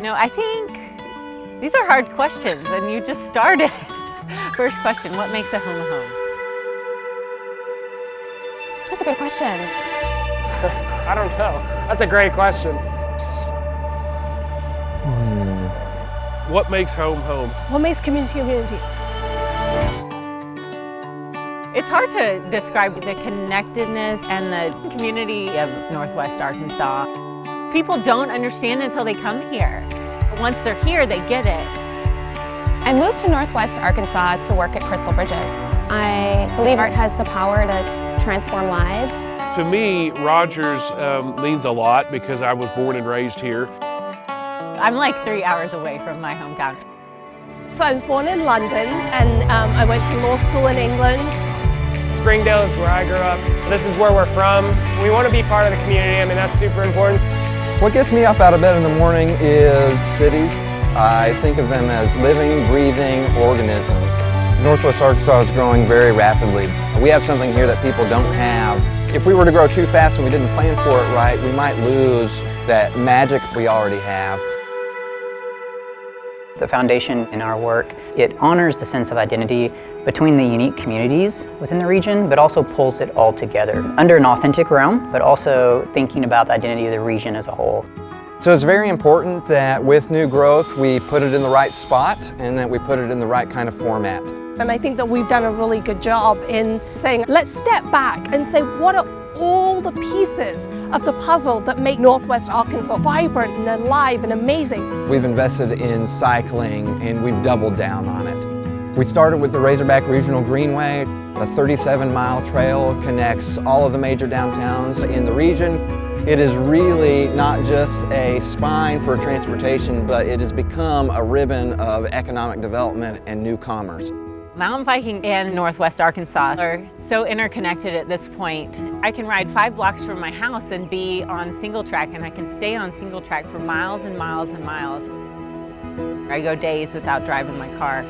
No, I think these are hard questions, and you just started. First question, what makes a home a home? That's a good question. I don't know. That's a great question. What makes home home? What makes community community? It's hard to describe the connectedness and the community of Northwest Arkansas. People don't understand until they come here. Once they're here, they get it. I moved to Northwest Arkansas to work at Crystal Bridges. I believe art has the power to transform lives. To me, Rogers means a lot because I was born and raised here. I'm like 3 hours away from my hometown. So I was born in London and I went to law school in England. Springdale is where I grew up. This is where we're from. We want to be part of the community. I mean, that's super important. What gets me up out of bed in the morning is cities. I think of them as living, breathing organisms. Northwest Arkansas is growing very rapidly. We have something here that people don't have. If we were to grow too fast and we didn't plan for it right, we might lose that magic we already have. The foundation in our work, it honors the sense of identity between the unique communities within the region, but also pulls it all together under an authentic realm, but also thinking about the identity of the region as a whole. So it's very important that with new growth, we put it in the right spot and that we put it in the right kind of format. And I think that we've done a really good job in saying, let's step back and say, what are all the pieces of the puzzle that make Northwest Arkansas vibrant and alive and amazing? We've invested in cycling and we've doubled down on it. We started with the Razorback Regional Greenway. A 37-mile trail connects all of the major downtowns in the region. It is really not just a spine for transportation, but it has become a ribbon of economic development and new commerce. Mountain biking and Northwest Arkansas are so interconnected at this point. I can ride 5 blocks from my house and be on single track, and I can stay on single track for miles and miles and miles. I go days without driving my car.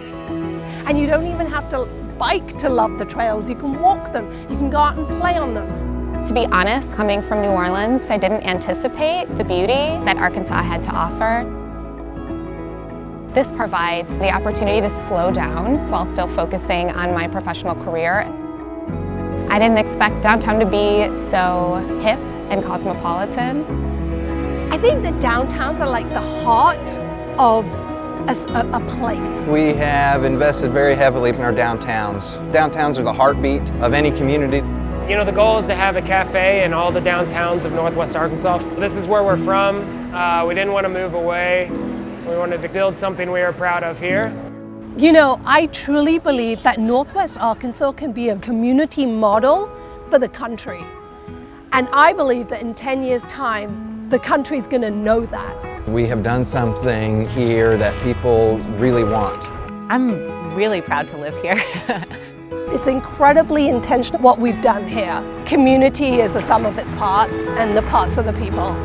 And you don't even have to bike to love the trails. You can walk them. You can go out and play on them. To be honest, coming from New Orleans, I didn't anticipate the beauty that Arkansas had to offer. This provides the opportunity to slow down while still focusing on my professional career. I didn't expect downtown to be so hip and cosmopolitan. I think that downtowns are like the heart of a place. We have invested very heavily in our downtowns. Downtowns are the heartbeat of any community. You know, the goal is to have a cafe in all the downtowns of Northwest Arkansas. This is where we're from. We didn't want to move away. We wanted to build something we are proud of here. You know, I truly believe that Northwest Arkansas can be a community model for the country. And I believe that in 10 years' time, the country's going to know that. We have done something here that people really want. I'm really proud to live here. It's incredibly intentional what we've done here. Community is the sum of its parts, and the parts are the people.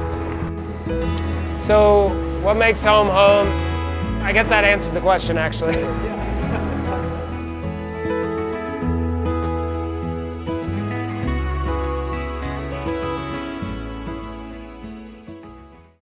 So, what makes home home? I guess that answers the question, actually.